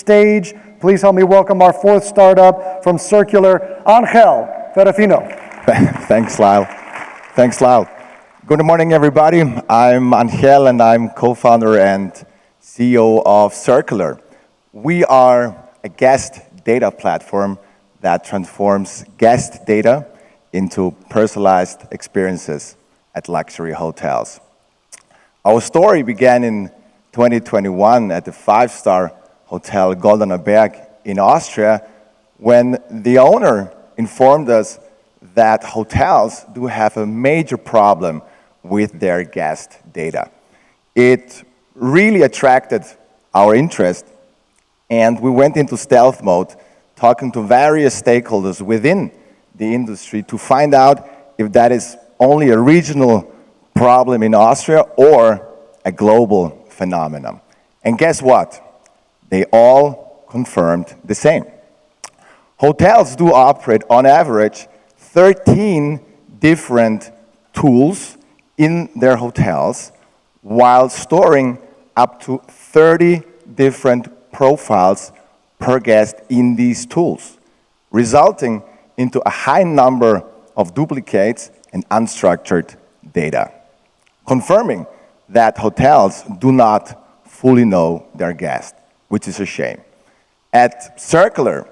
stage. Please help me welcome our fourth startup from Crqlar, Angel Ferrafino. Thanks, Lyle. Thanks, Lyle. Good morning, everybody. I'm Angel, and I'm co-founder and CEO of Crqlar. We are a guest data platform that transforms guest data into personalized experiences at luxury hotels. Our story began in 2021 at the five-star hotel Goldener Berg in Austria, when the owner informed us that hotels do have a major problem with their guest data. It really attracted our interest, and we went into stealth mode, talking to various stakeholders within the industry to find out if that is only a regional problem in Austria or a global phenomenon. And guess what? They all confirmed the same. Hotels do operate, on average, 13 different tools in their hotels, while storing up to 30 different profiles per guest in these tools, resulting into a high number of duplicates and unstructured data, confirming that hotels do not fully know their guest, which is a shame. At Crqlar,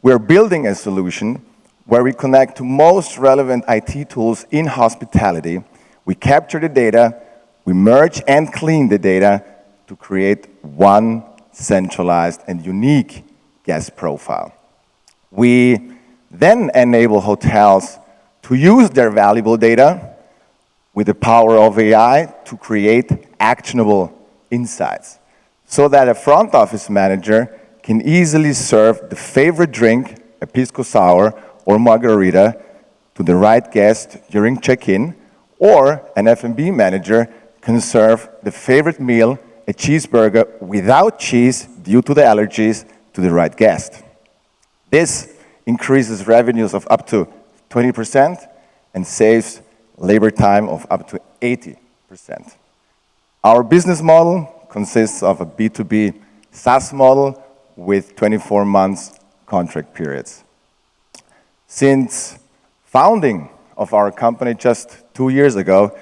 we're building a solution where we connect to most relevant IT tools in hospitality. We capture the data, we merge and clean the data to create one centralized and unique guest profile. We then enable hotels to use their valuable data with the power of AI to create actionable insights, so that a front office manager can easily serve the favorite drink, a pisco sour or margarita, to the right guest during check-in, or an F&B manager can serve the favorite meal, a cheeseburger without cheese due to the allergies, to the right guest. This increases revenues of up to 20% and saves labor time of up to 80%. Our business model consists of a B2B SaaS model with 24 months contract periods. Since founding of our company just 2 years ago,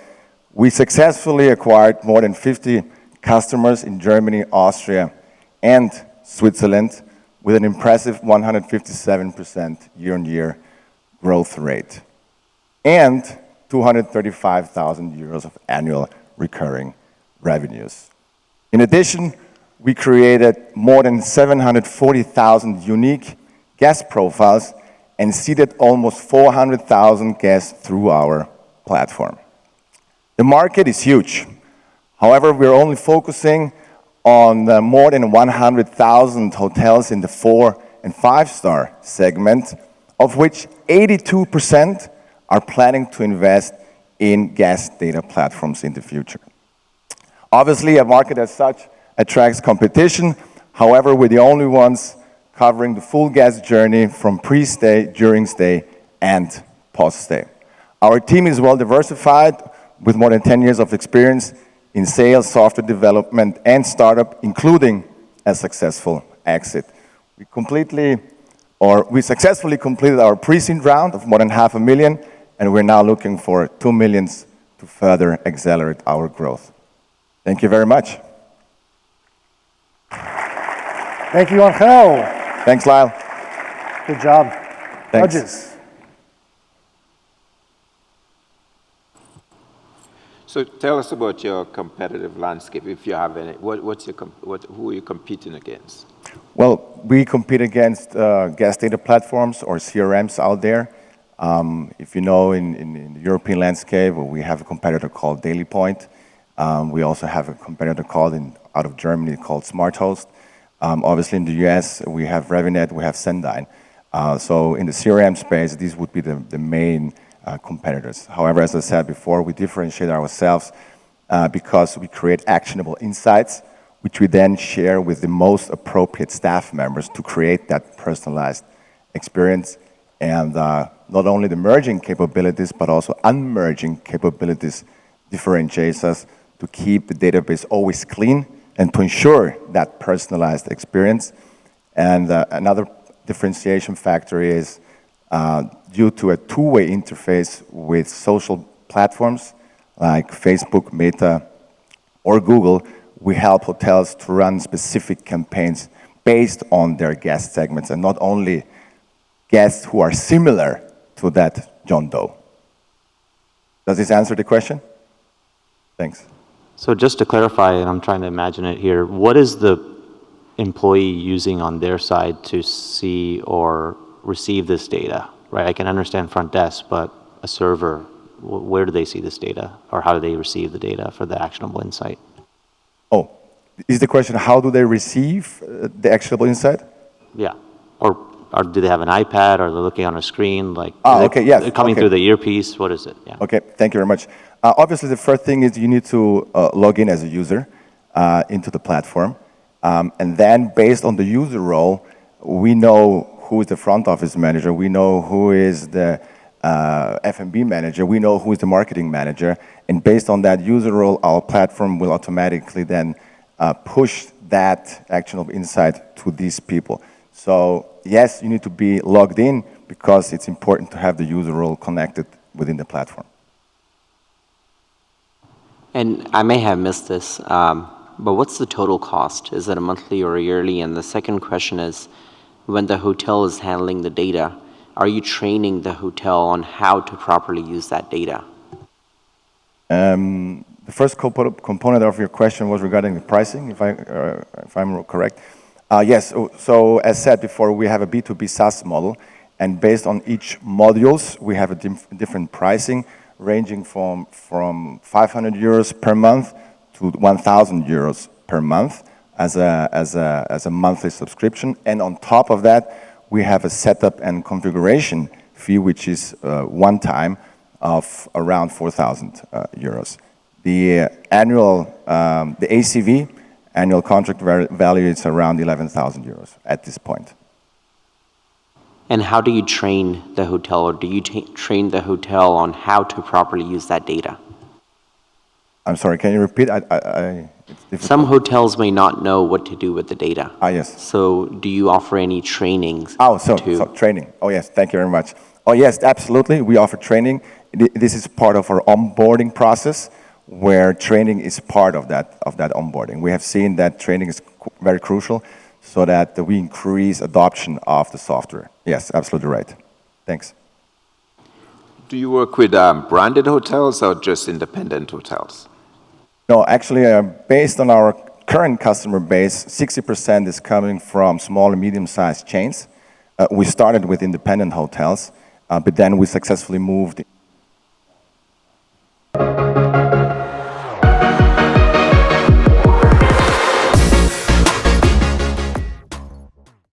we successfully acquired more than 50 customers in Germany, Austria, and Switzerland, with an impressive 157% year-on-year growth rate, and 235,000 euros of annual recurring revenues. In addition, we created more than 740,000 unique guest profiles and seeded almost 400,000 guests through our platform. The market is huge. However, we're only focusing on more than 100,000 hotels in the 4- and 5-star segment, of which 82% are planning to invest in guest data platforms in the future. Obviously, a market as such attracts competition. However, we're the only ones covering the full guest journey from pre-stay, during stay, and post-stay. Our team is well diversified with more than 10 years of experience in sales, software development, and startup, including a successful exit. We successfully completed our pre-seed round of more than $500,000, and we're now looking for $2 million to further accelerate our growth. Thank you very much. Thank you, Angel. Thanks, Lyle. Good job. Thanks. Judges. So tell us about your competitive landscape, if you have any. Who are you competing against? Well, we compete against guest data platforms or CRMs out there. If you know, in the European landscape, we have a competitor called DailyPoint. We also have a competitor out of Germany called SmartHost. Obviously, in the US, we have Revinet, we have Sendyne. So in the CRM space, these would be the main competitors. However, as I said before, we differentiate ourselves because we create actionable insights, which we then share with the most appropriate staff members to create that personalized experience. And not only the merging capabilities, but also unmerging capabilities differentiates us to keep the database always clean and to ensure that personalized experience. And another differentiation factor is due to a two-way interface with social platforms like Facebook, Meta, or Google, we help hotels to run specific campaigns based on their guest segments and not only guests who are similar to that John Doe. Does this answer the question? Thanks. So just to clarify, and I'm trying to imagine it here, what is the employee using on their side to see or receive this data, right? I can understand front desk, but a server, where do they see this data, or how do they receive the data for the actionable insight? Oh, is the question how do they receive the actionable insight? Yeah, or do they have an iPad, or they're looking on a screen, like okay, yes, they're coming okay. through the earpiece, what is it? Yeah. Okay, thank you very much. Obviously, the first thing is you need to log in as a user into the platform. And then based on the user role, we know who is the front office manager, we know who is the F&B manager, we know who is the marketing manager, and based on that user role, our platform will automatically then push that actionable insight to these people. So yes, you need to be logged in because it's important to have the user role connected within the platform. And I may have missed this, but what's the total cost? Is it a monthly or a yearly? And the second question is, when the hotel is handling the data, are you training the hotel on how to properly use that data? The first component of your question was regarding the pricing, if I'm correct. Yes, so as said before, we have a B2B SaaS model, and based on each modules, we have a different pricing, ranging from 500 euros per month to 1,000 euros per month as a monthly subscription. And on top of that, we have a setup and configuration fee, which is one time of around 4,000 euros. The annual, the ACV, annual contract value, is around 11,000 euros at this point. And how do you train the hotel, or do you train the hotel on how to properly use that data? I'm sorry, can you repeat? Some hotels may not know what to do with the data. Yes. So do you offer any trainings? So training. Oh, yes, thank you very much. Oh, yes, absolutely, we offer training. This is part of our onboarding process, where training is part of that onboarding. We have seen that training is very crucial so that we increase adoption of the software. Yes, absolutely right. Thanks. Do you work with branded hotels or just independent hotels? No, actually, based on our current customer base, 60% is coming from small and medium-sized chains. We started with independent hotels, but then we successfully moved